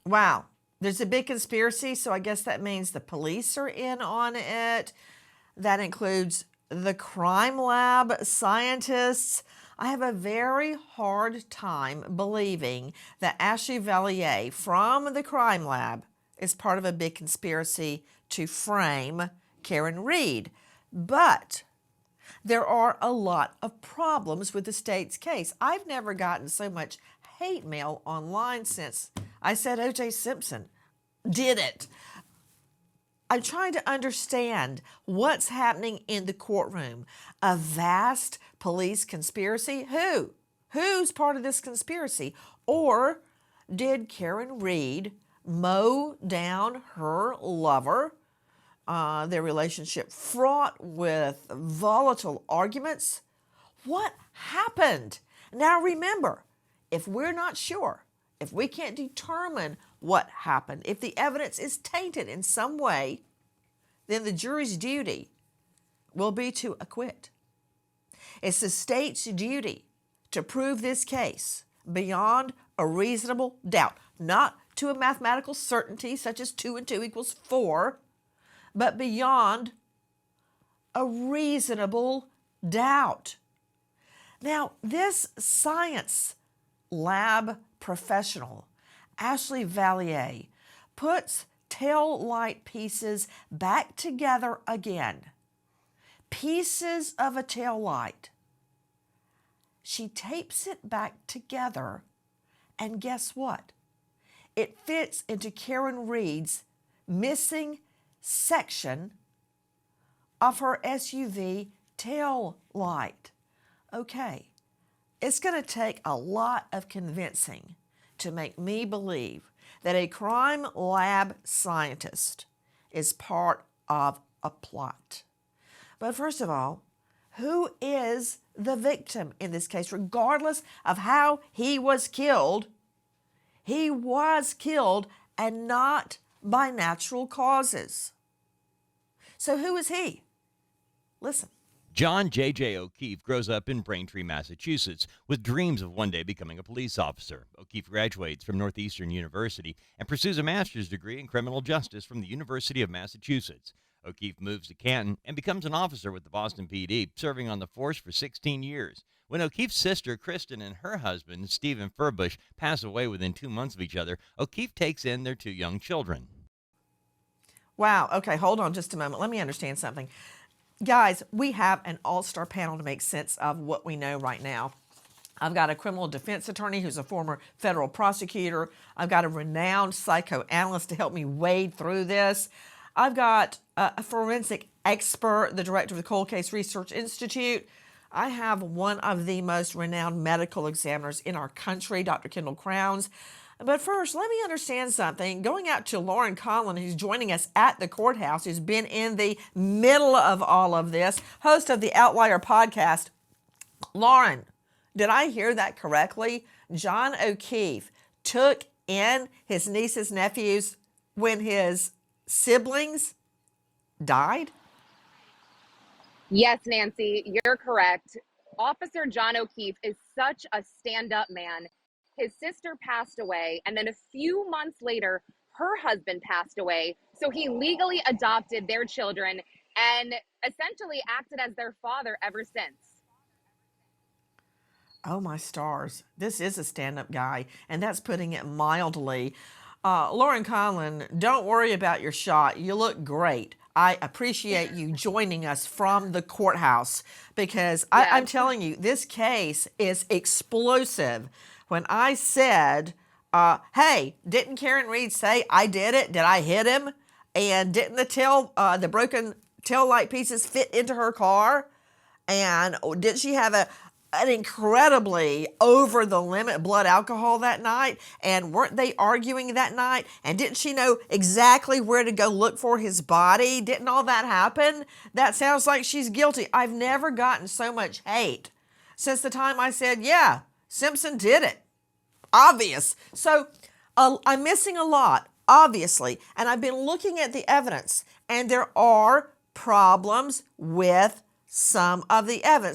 Wow. There's a big conspiracy, so I guess that means the police are in on it. That includes the crime lab scientists. I have a very hard time believing that Ashley Vallier from the crime lab is part of a big conspiracy to frame Karen Reed. But there are a lot of problems with the state's case. I've never gotten so much hate mail online since I said O.J. Simpson did it. I'm trying to understand what's happening in the courtroom. A vast police conspiracy? Who? Who's part of this conspiracy? Or did Karen Reed mow down her lover? Their relationship fraught with volatile arguments? What happened? Now remember, if we're not sure, if we can't determine what happened, if the evidence is tainted in some way, then the jury's duty will be to acquit. It's the state's duty to prove this case beyond a reasonable doubt, not to a mathematical certainty such as 2 and 2 equals 4, but beyond a reasonable doubt. Now, this science lab professional, Ashley Vallier, puts tail light pieces back together again. Pieces of a tail light. She tapes it back together, and guess what? It fits into Karen Reed's missing section of her SUV tail light. Okay, it's going to take a lot of convincing to make me believe that a crime lab scientist is part of a plot. But first of all, who is the victim in this case? Regardless of how he was killed and not by natural causes. So who is he? Listen. John J.J. O'Keefe grows up in Braintree, Massachusetts, with dreams of one day becoming a police officer. O'Keefe graduates from Northeastern University and pursues a master's degree in criminal justice from the University of Massachusetts. O'Keefe moves to Canton and becomes an officer with the Boston PD, serving on the force for 16 years. When O'Keefe's sister, Kristen, and her husband, Stephen Furbush, pass away within 2 months of each other, O'Keefe takes in their 2 young children. Wow. Okay, hold on just a moment. Let me understand something. Guys, we have an all-star panel to make sense of what we know right now. I've got a criminal defense attorney who's a former federal prosecutor. I've got a renowned psychoanalyst to help me wade through this. I've got a forensic expert, the director of the Cold Case Research Institute. I have one of the most renowned medical examiners in our country, Dr. Kendall Crowns. But first, let me understand something. Going out to Lauren Conlon, who's joining us at the courthouse, who's been in the middle of all of this, host of the Outlier podcast. Lauren, did I hear that correctly? John O'Keefe took in his nieces, nephews when his siblings died? Yes, Nancy, you're correct. Officer John O'Keefe is such a stand-up man. His sister passed away, and then a few months later, her husband passed away. So he legally adopted their children and essentially acted as their father ever since. Oh, my stars. This is a stand-up guy, and that's putting it mildly. Lauren Conlon, don't worry about your shot. You look great. I appreciate you joining us from the courthouse because I'm telling you, this case is explosive. When I said, hey, didn't Karen Reed say I did it? Did I hit him? And didn't the broken tail light pieces fit into her car? And did she have an incredibly over the limit blood alcohol that night? And weren't they arguing that night? And didn't she know exactly where to go look for his body? Didn't all that happen? That sounds like she's guilty. I've never gotten so much hate since the time I said, yeah, Simpson did it. Obvious. So I'm missing a lot, obviously. And I've been looking at the evidence, and there are problems with some of the evidence.